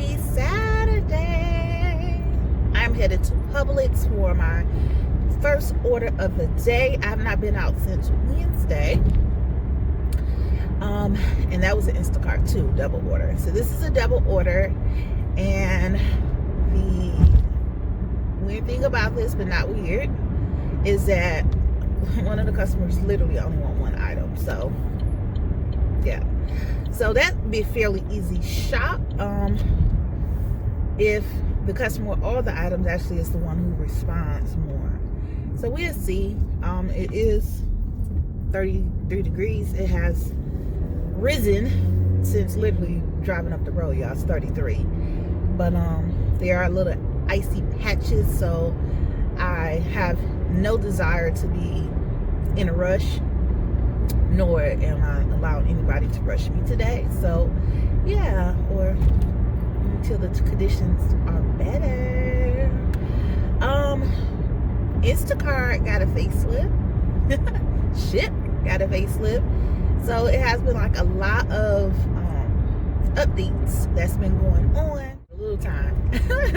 Happy Saturday. I'm headed to Publix for my first order of the day. I have not been out since Wednesday. And that was an Instacart too, double order. So this is a double order, and the weird thing about this, but not weird, is that one of the customers literally only want one item. So yeah, so that'd be a fairly easy shop if the customer with all the items actually is the one who responds more. So we'll see. It is 33 degrees. It has risen since literally driving up the road, y'all. It's 33, but there are little icy patches, so I have no desire to be in a rush, nor am I allowing anybody to rush me today. So yeah, or until the conditions are better. Instacart got a facelift. Shipt got a facelift. So it has been like a lot of updates that's been going on a little time.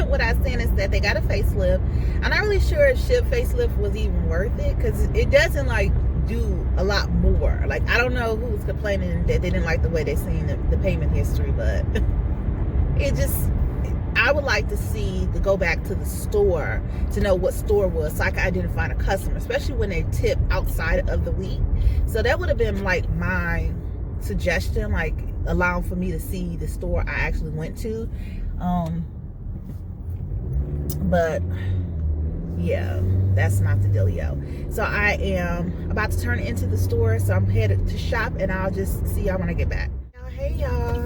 What I was saying is that they got a facelift. I'm not really sure if Shipt facelift was even worth it, because it doesn't like do a lot more. Like, I don't know who was complaining that they didn't like the way they seen the payment history, but it just, I would like to see to go back to the store to know what store was, so I can identify a customer, especially when they tip outside of the week. So that would have been like my suggestion, like allowing for me to see the store I actually went to. But yeah, that's not the dealio. So I am about to turn into the store, so I'm headed to shop, and I'll just see y'all when I get back. Hey y'all,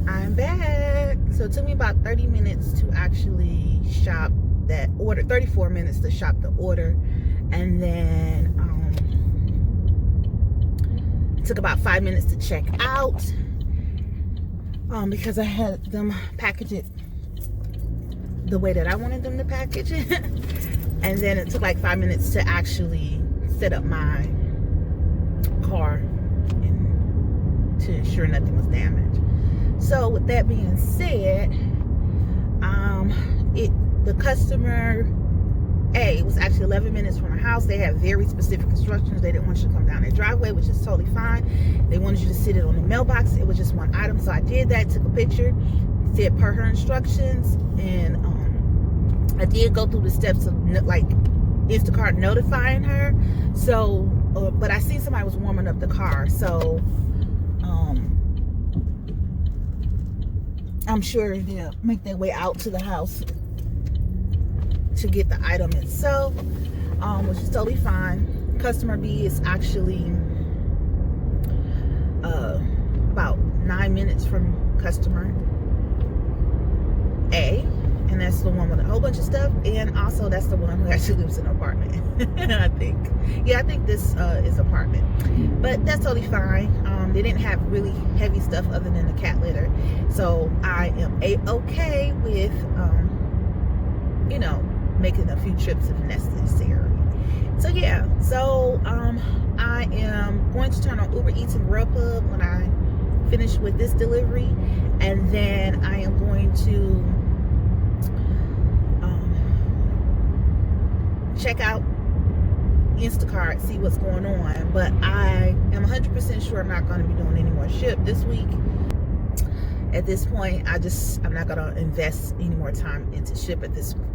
I'm back. So it took me about 30 minutes to actually shop that order, 34 minutes to shop the order, and then it took about 5 minutes to check out, because I had them package it the way that I wanted them to package it. And then it took like 5 minutes to actually set up my car and to ensure nothing was damaged. So with that being said, the customer A was actually 11 minutes from the house. They had very specific instructions. They didn't want you to come down their driveway, which is totally fine. They wanted you to sit it on the mailbox. It was just one item, so I did that, took a picture, said per her instructions, and I did go through the steps of like Instacart notifying her. So but I seen somebody was warming up the car, so I'm sure they'll make their way out to the house to get the item itself, which is totally fine. Customer B is actually about 9 minutes from customer A, and that's the one with a whole bunch of stuff, and also that's the one who actually lives in an apartment. I think this is apartment, but that's totally fine. They didn't have really heavy stuff other than the cat litter, so I am okay with you know, making a few trips if necessary. So yeah, so I am going to turn on Ubereats and Grubhub when I finish with this delivery, and then I am going to check out Instacart, see what's going on. But I am 100% sure I'm not going to be doing any more Shipt this week. At this point, I'm not going to invest any more time into Shipt at this point.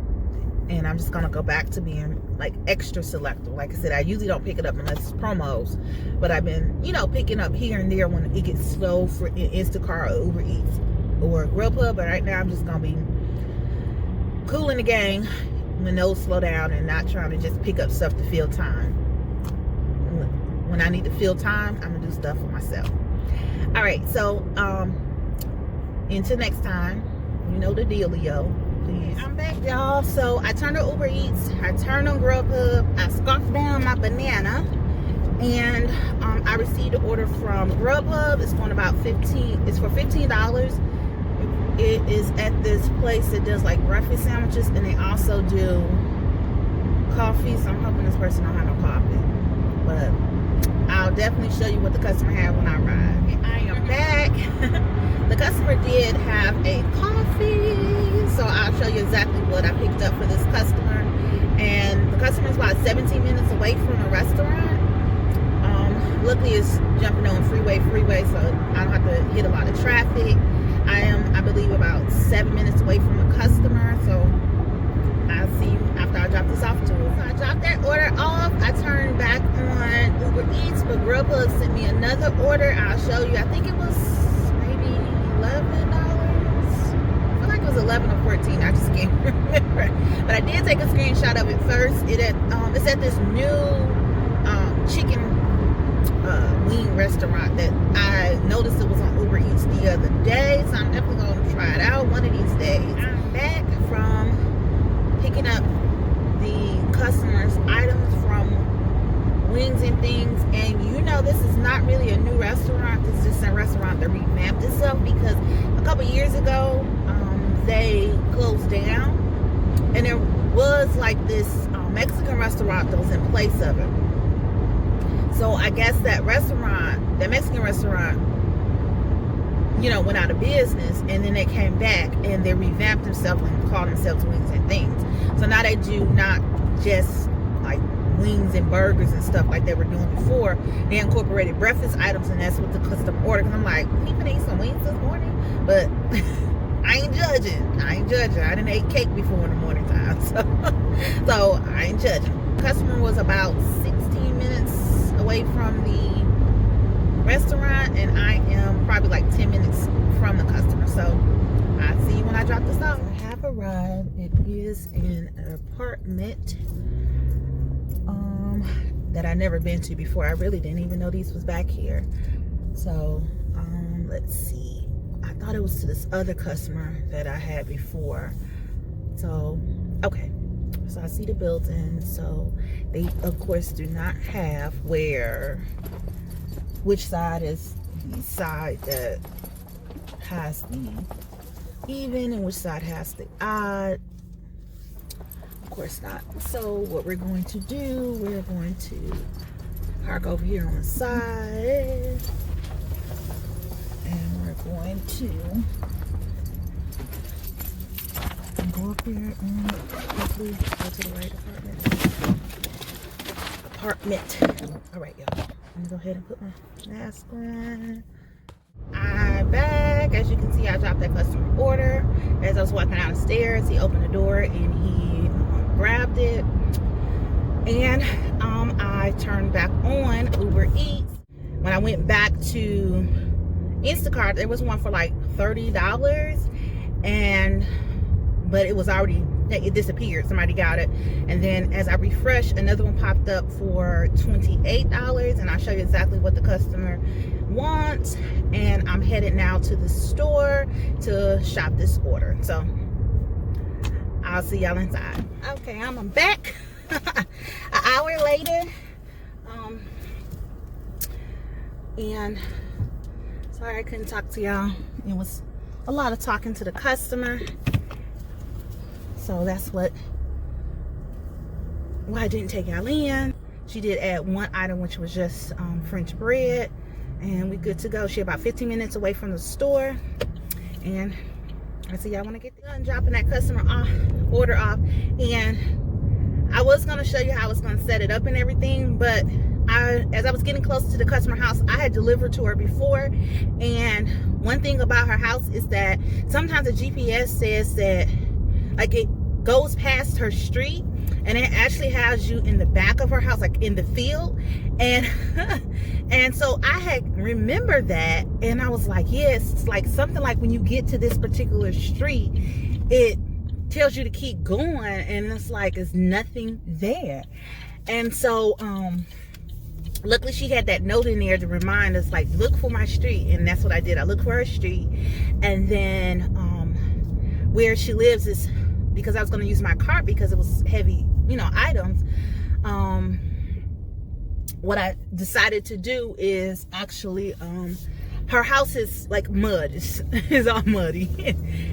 And I'm just gonna go back to being like extra selective. Like I said, I usually don't pick it up unless it's promos, but I've been, you know, picking up here and there when it gets slow for Instacart or Ubereats or Grubhub. But right now I'm just gonna be cooling the gang when those slow down, and not trying to just pick up stuff to fill time. When I need to fill time, I'm gonna do stuff for myself. All right, so until next time, you know the dealio. I'm back, y'all. So I turned on Ubereats, I turned on Grubhub, I scarfed down my banana, and I received an order from Grubhub. It's going about it's for $15. It is at this place that does like breakfast sandwiches, and they also do coffee. So I'm hoping this person don't have no coffee, but I'll definitely show you what the customer had when I arrived. I am back. The customer did have a coffee, so I'll show you exactly what I picked up for this customer. And the customer is about 17 minutes away from the restaurant. Luckily it's jumping on freeway, so I don't have to hit a lot of traffic. I am, I believe, about 7 minutes away from the customer, so I'll see you after I drop this off to her. So I dropped that order off. I turned back on Ubereats, but Grubhub sent me another order. I'll show you. I think it was maybe $11. I feel like it was 11 or 14. I just can't remember. But I did take a screenshot of it first. It's at this new chicken wing restaurant that I noticed it was on Ubereats the other day, so I'm definitely going to try it out one of these days. I'm back from picking up the customers' items from Wings and Things, and you know this is not really a new restaurant. This is just a restaurant that revamped itself because a couple years ago they closed down, and there was like this Mexican restaurant that was in place of it. So I guess that Mexican restaurant, you know, went out of business, and then they came back and they revamped themselves and called themselves Wings and Things. So now they do not just like wings and burgers and stuff like they were doing before. They incorporated breakfast items, and that's what the customer ordered. And I'm like, people eat some wings this morning, but I ain't judging. I didn't eat cake before in the morning time, so I ain't judging. Customer was about 16 minutes away from the restaurant, and I am probably like 10 minutes from the customer, so I'll see you when I drop this off. I have arrived. It is an apartment that I never been to before. I really didn't even know these was back here. So let's see, I thought it was to this other customer that I had before. So okay, so I see the building. So they of course do not have which side is the side that has the even and which side has the odd. Of course not. So what we're going to do, we're going to park over here on the side, and we're going to go up here and hopefully go to the right apartment. All right, y'all. I'm gonna go ahead and put my mask on. I'm back. As you can see, I dropped that customer order. As I was walking down the stairs, he opened the door and he grabbed it. And I turned back on Ubereats. When I went back to Instacart, there was one for like $30, but it was already, it disappeared. Somebody got it. And then as I refreshed, another one popped up for $28, and I'll show you exactly what the customer wants. And I'm headed now to the store to shop this order. So I'll see y'all inside. Okay, I'm back an hour later. And sorry I couldn't talk to y'all. It was a lot of talking to the customer. So that's why I didn't take y'all in. She did add one item, which was just French bread, and we good to go. She about 15 minutes away from the store, and I see y'all when I get done dropping that customer order off. And I was gonna show you how I was gonna set it up and everything, but as I was getting close to the customer house, I had delivered to her before, and one thing about her house is that sometimes the GPS says that like it goes past her street, and it actually has you in the back of her house, like in the field. And and so I had remembered that, and I was like, yes, it's like something like when you get to this particular street, it tells you to keep going, and it's like there's nothing there. And so luckily she had that note in there to remind us, like, look for my street. And that's what I did. I looked for her street, and then where she lives is, because I was going to use my cart because it was heavy, you know, items. What I decided to do is actually her house is like mud. It's all muddy.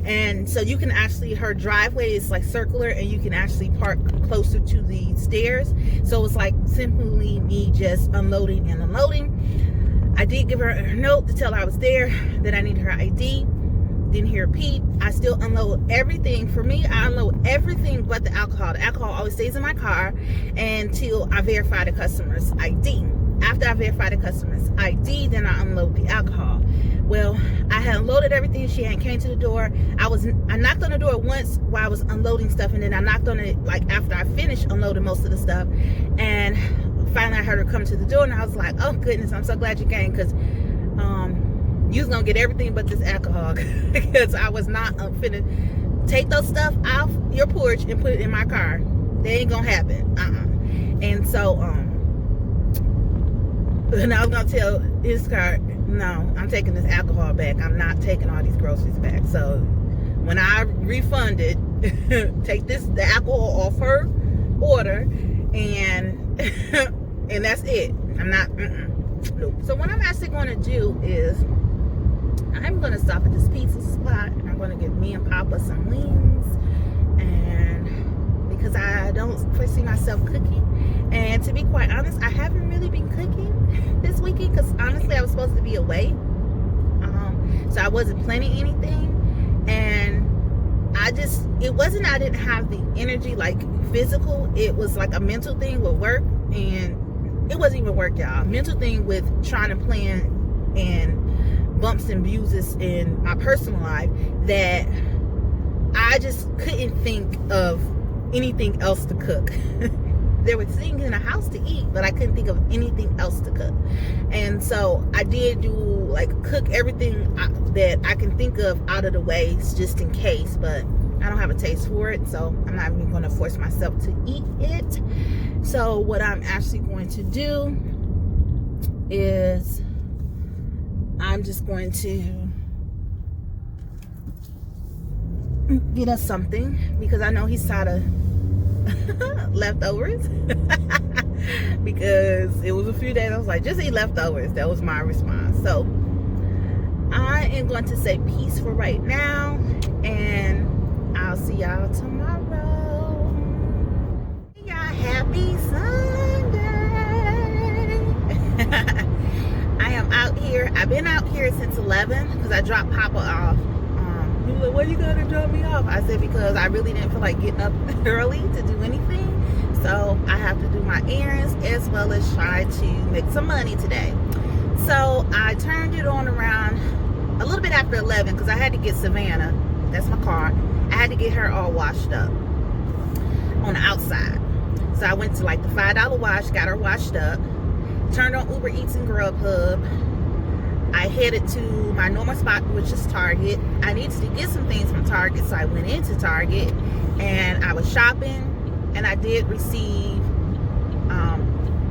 And so you can actually, her driveway is like circular, and you can actually park closer to the stairs. So it's like simply me just unloading and unloading. I did give her a note to tell her I was there, that I needed her ID. Didn't hear a peep. I still unload everything. For me, I unload everything but the alcohol. The alcohol always stays in my car until I verify the customer's ID. After I verify the customer's ID, then I unload the alcohol. Well, I had unloaded everything. She hadn't came to the door. I knocked on the door once while I was unloading stuff, and then I knocked on it like after I finished unloading most of the stuff. And finally I heard her come to the door, and I was like, oh goodness, I'm so glad you came, because you was gonna get everything but this alcohol. Because I was not finna take those stuff off your porch and put it in my car. That ain't gonna happen. And so and I was gonna tell his car, no, I'm taking this alcohol back. I'm not taking all these groceries back. So when I refunded, take the alcohol off her order, and and that's it. I'm not. Nope. So what I'm actually going to do is I'm going to stop at this pizza spot, and I'm going to give me and Papa some wings, and because I don't foresee myself cooking. And to be quite honest, I haven't really been cooking this weekend, because honestly I was supposed to be away, so I wasn't planning anything. And it wasn't I didn't have the energy, like physical. It was like a mental thing with work, and it wasn't even work, y'all. Mental thing with trying to plan, and bumps and bruises in my personal life, that I just couldn't think of anything else to cook. There were things in the house to eat, but I couldn't think of anything else to cook. And so I did cook everything that I can think of out of the way, just in case, but I don't have a taste for it, so I'm not even going to force myself to eat it. So what I'm actually going to do is I'm just going to get us something, because I know he's tired of leftovers. Because it was a few days I was like, just eat leftovers. That was my response. So I am going to say peace for right now, and I'll see y'all tomorrow. Y'all happy Sunday. I am out here. I've been out here since 11 because I dropped Papa off. He was like, why you gotta drop me off? I said, because I really didn't feel like getting up early to do anything. So I have to do my errands as well as try to make some money today. So I turned it on around a little bit after 11 because I had to get Savannah, that's my car, I had to get her all washed up on the outside. So I went to like the $5 wash, got her washed up, turned on Ubereats and Grubhub. I headed to my normal spot, which is Target. I needed to get some things from Target, so I went into Target and I was shopping, and I did receive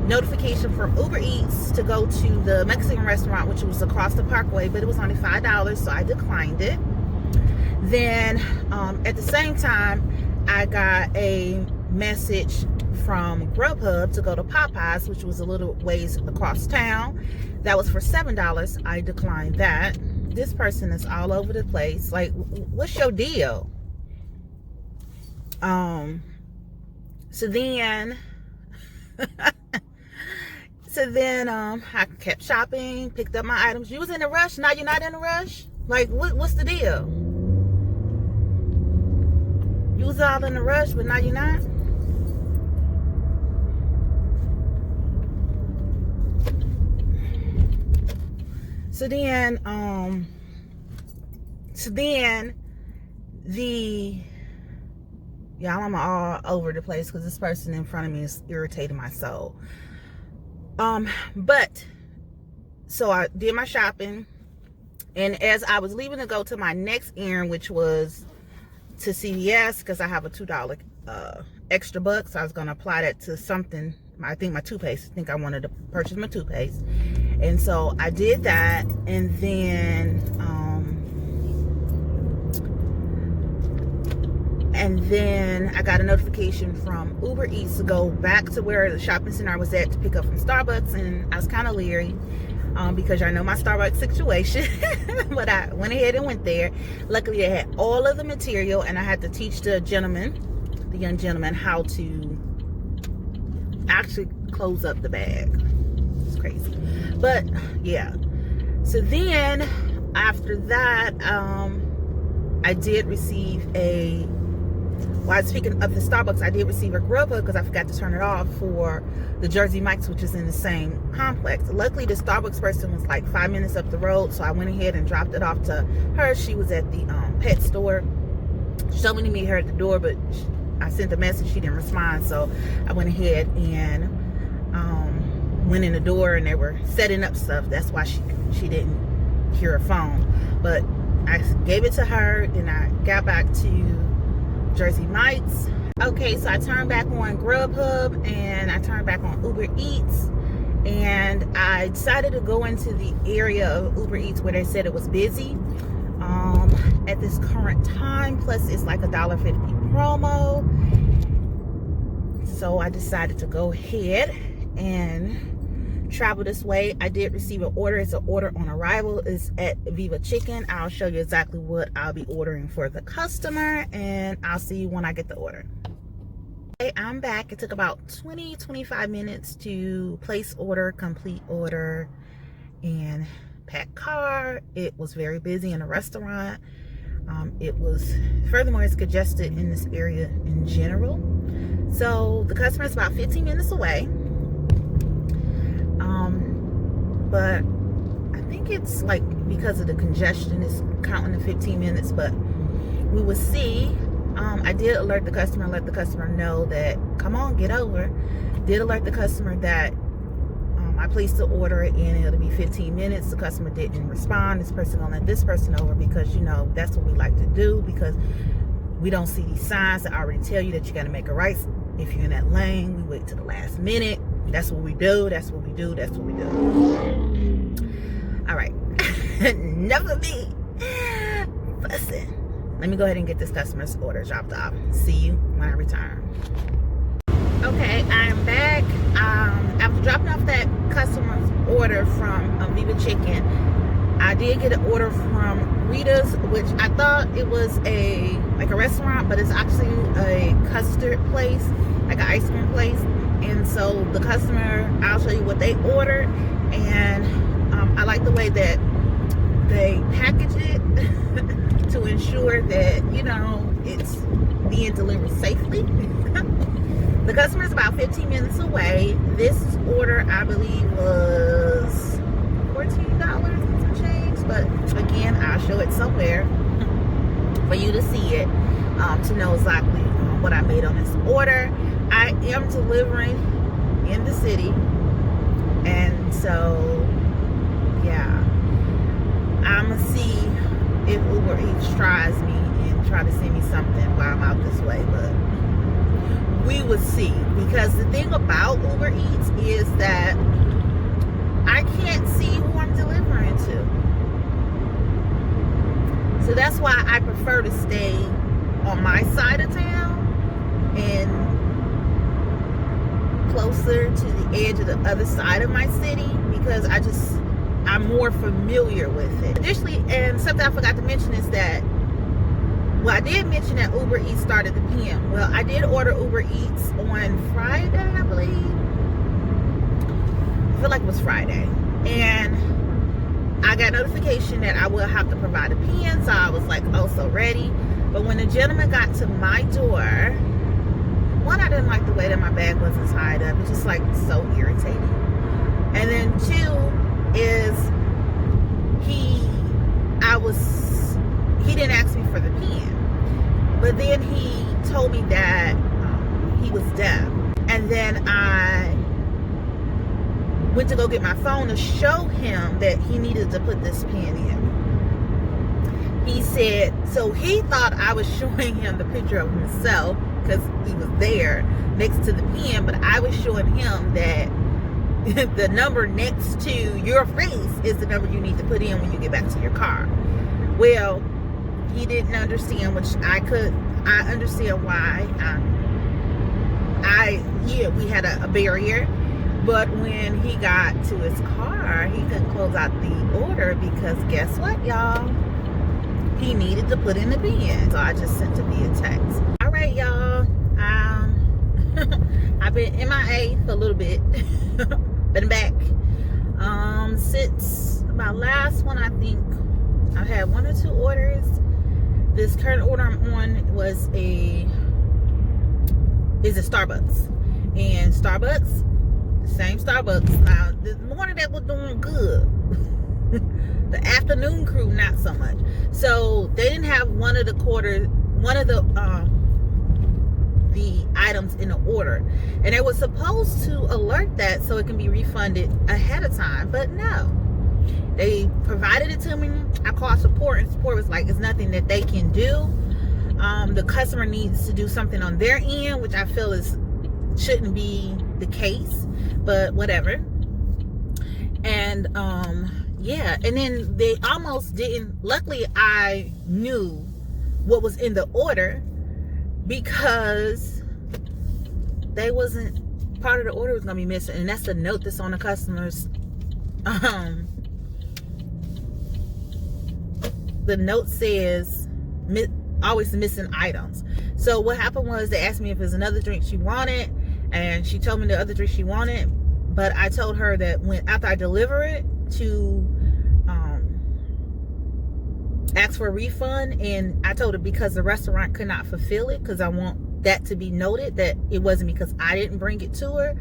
notification from Ubereats to go to the Mexican restaurant, which was across the parkway, but it was only $5, so I declined it. Then at the same time, I got a message from Grubhub to go to Popeyes, which was a little ways across town. That was for $7. I declined that. This person is all over the place. Like, what's your deal? So then I kept shopping, picked up my items. You was in a rush, now you're not in a rush? Like, what's the deal? You was all in a rush, but now you're not? So then y'all, I'm all over the place because this person in front of me is irritating my soul. But so I did my shopping, and as I was leaving to go to my next errand, which was to CVS, because I have a $2 extra buck, so I was gonna apply that to something. I think my toothpaste. I think I wanted to purchase my toothpaste. And so I did that, and then I got a notification from Ubereats to go back to where the shopping center I was at to pick up from Starbucks, and I was kind of leery. because I know my Starbucks situation. But I went ahead and went there. Luckily, they had all of the material, and I had to teach the young gentleman, how to actually close up the bag. It's crazy. But yeah. So then after that, I did receive speaking of the Starbucks, I did receive a Grubhub because I forgot to turn it off for the Jersey Mike's, which is in the same complex. Luckily, the Starbucks person was like 5 minutes up the road, so I went ahead and dropped it off to her. She was at the pet store. She told me to meet her at the door, but I sent a message. She didn't respond, so I went ahead and went in the door, and they were setting up stuff. That's why she didn't hear her phone. But I gave it to her, then I got back to Jersey Mike's. Okay, so I turned back on Grubhub and I turned back on Ubereats, and I decided to go into the area of Ubereats where they said it was busy at this current time. Plus, it's like $1.50 promo. So I decided to go ahead and travel this way. I did receive an order. It's an order on arrival. It's at Viva Chicken. I'll show you exactly what I'll be ordering for the customer, and I'll see you when I get the order. Okay, I'm back. It took about 20-25 minutes to place order, complete order, and pack car. It was very busy in a restaurant. Furthermore, it's congested in this area in general. So the customer is about 15 minutes away. But I think it's like because of the congestion, it's counting the 15 minutes, but we will see. I did alert the customer, let the customer know that, come on, get over. Did alert the customer that I placed the order and it'll be 15 minutes. The customer didn't respond. This person gonna let this person over because, you know, that's what we like to do, because we don't see these signs that already tell you that you got to make a right. If you're in that lane, we wait to the last minute. That's what we do. That's what we do. That's what we do. All right. Enough of me fussing. Let me go ahead and get this customer's order dropped off. See you when I return. Okay, I'm back. After dropping off that customer's order from Viva Chicken, I did get an order from Rita's, which I thought it was a restaurant, but it's actually a custard place, like an ice cream place. And so the customer, I'll show you what they ordered, and I like the way that they package it to ensure that, you know, it's being delivered safely. The customer is about 15 minutes away. This order, I believe, was $14 and some change, but again, I'll show it somewhere for you to see it, to know exactly what I made on this order. I am delivering in the city, and so yeah, I'm gonna see if Uber Eats tries me and try to send me something while I'm out this way, but we will see. Because the thing about Uber Eats is that I can't see who I'm delivering to, so that's why I prefer to stay on my side of town and closer to the edge of the other side of my city, because I'm more familiar with it. Additionally, and something I forgot to mention is that, well, I did mention that Uber Eats started the PM. Well, I did order Uber Eats on Friday, I believe. I feel like it was Friday. And I got notification that I will have to provide a PIN, so I was like, oh, so ready. But when the gentleman got to my door, one, I didn't like the way that my bag wasn't tied up. It's just like so irritating. And then two is he didn't ask me for the PIN, but then he told me that he was deaf. And then I went to go get my phone to show him that he needed to put this PIN in. He said, so he thought I was showing him the picture of himself because he was there next to the PIN, but I was showing him that the number next to your face is the number you need to put in when you get back to your car. Well, he didn't understand, which I understand why. We had a barrier. But when he got to his car, he couldn't close out the order because guess what, y'all? He needed to put in the bin. So I just sent it via text. All right, y'all. I've been MIA for a little bit. Been back. Since my last one, I think I've had 1 or 2 orders. This current order I'm on is a Starbucks. And Starbucks, same Starbucks. Now, this morning they were doing good. The afternoon crew, not so much. So they didn't have one of the items in the order, and they were supposed to alert that so it can be refunded ahead of time, but no, they provided it to me. I called support, and support was like, it's nothing that they can do. The customer needs to do something on their end, which I feel shouldn't be the case, but whatever. And yeah, and then they almost didn't. Luckily, I knew what was in the order because they wasn't part of the order was gonna be missing, and that's the note that's on the customer's. The note says always missing items. So what happened was they asked me if there's another drink she wanted, and she told me the other drink she wanted, but I told her that after I deliver it to ask for a refund, and I told her because the restaurant could not fulfill it, because I want that to be noted that it wasn't because I didn't bring it to her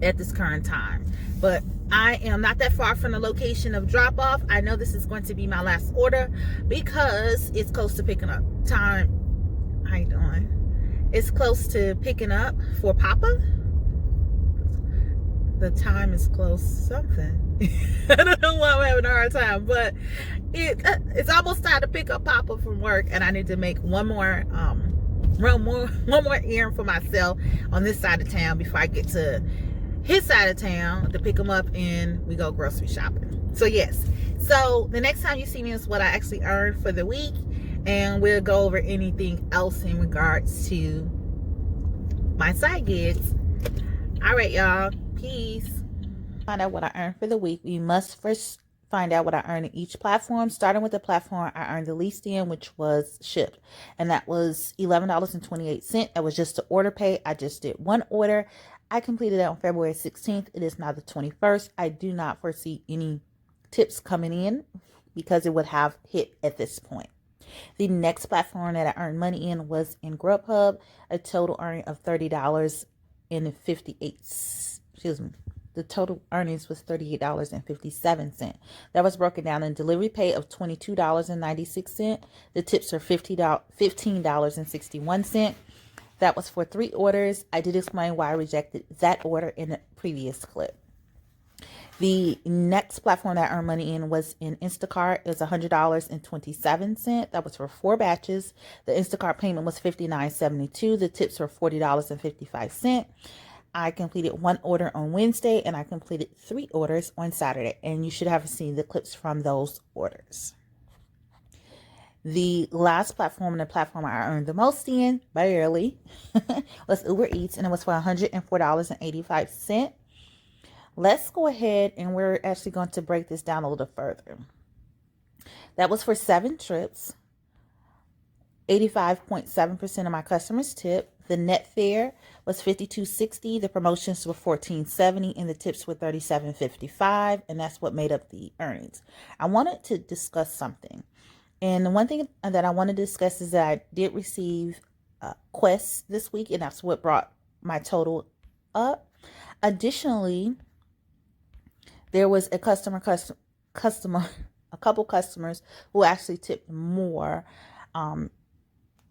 at this current time. But I am not that far from the location of drop off. I know this is going to be my last order because it's close to picking up time. How you doing? It's close to picking up for Papa. The time is close something. I don't know why I'm having a hard time, but it's almost time to pick up Papa from work, and I need to make one more errand for myself on this side of town before I get to his side of town to pick him up, and we go grocery shopping. So yes, so the next time you see me is what I actually earned for the week, and we'll go over anything else in regards to my side gigs. All right, y'all. Peace. Find out what I earned for the week. We must first find out what I earned in each platform. Starting with the platform I earned the least in, which was Shipt, and that was $11.28. That was just the order pay. I just did one order. I completed that on February 16th. It is now the 21st. I do not foresee any tips coming in because it would have hit at this point. The next platform that I earned money in was in Grubhub, a total earning of $30.58. The total earnings was $38.57. That was broken down in delivery pay of $22.96. The tips are $15.61. That was for 3 orders. I did explain why I rejected that order in the previous clip. The next platform that I earned money in was in Instacart. It was $100.27. That was for 4 batches. The Instacart payment was $59.72. The tips were $40.55. I completed 1 order on Wednesday, and I completed 3 orders on Saturday, and you should have seen the clips from those orders. The last platform, and the platform I earned the most in, barely, was Ubereats, and it was for $104.85. Let's go ahead, and we're actually going to break this down a little further. That was for 7 trips. 85.7% of my customers tip. The net fare was $52.60. The promotions were $14.70, and the tips were $37.55, and that's what made up the earnings. I wanted to discuss something, and the one thing that I want to discuss is that I did receive quests this week, and that's what brought my total up. Additionally, there was a couple customers who actually tipped more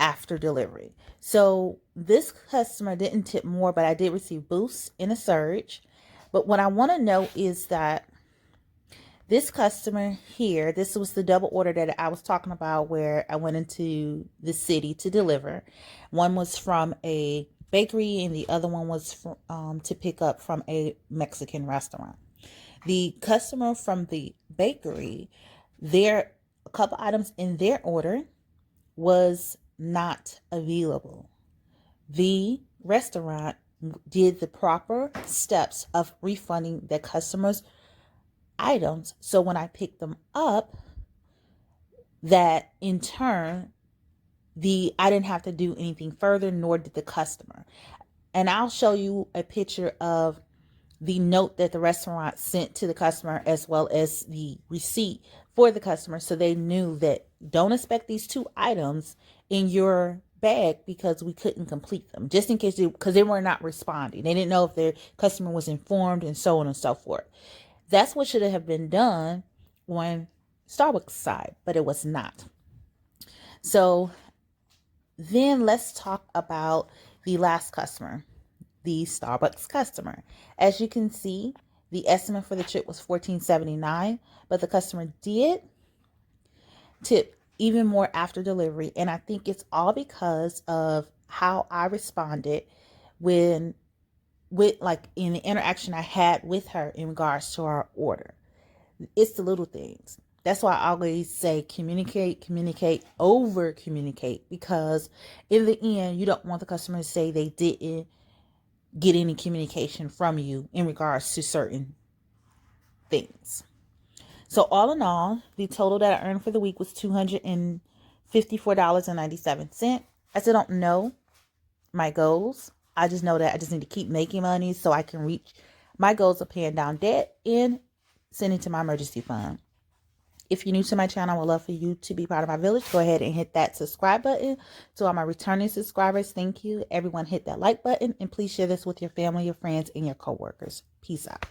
after delivery. So this customer didn't tip more, but I did receive boosts in a surge. But what I want to know is that this customer here, this was the double order that I was talking about where I went into the city to deliver. One was from a bakery and the other one was to pick up from a Mexican restaurant. The customer from the bakery, a couple items in their order was not available. The restaurant did the proper steps of refunding the customers' items. So when I picked them up, that in turn, I didn't have to do anything further, nor did the customer. And I'll show you a picture of the note that the restaurant sent to the customer, as well as the receipt for the customer, so they knew that don't expect these 2 items in your bag because we couldn't complete them, just in case, because they were not responding. They didn't know if their customer was informed, and so on and so forth. That's what should have been done on Starbucks side, but it was not. So then let's talk about the last customer, the Starbucks customer. As you can see, the estimate for the trip was $14.79, but the customer did tip even more after delivery. And I think it's all because of how I responded with like in the interaction I had with her in regards to our order. It's the little things. That's why I always say communicate, over communicate, because in the end, you don't want the customer to say they didn't get any communication from you in regards to certain things. So all in all, the total that I earned for the week was $254.97. I still don't know my goals. I just know that I just need to keep making money so I can reach my goals of paying down debt and sending to my emergency fund. If you're new to my channel, I would love for you to be part of my village. Go ahead and hit that subscribe button. To all my returning subscribers, thank you. Everyone hit that like button, and please share this with your family, your friends, and your coworkers. Peace out.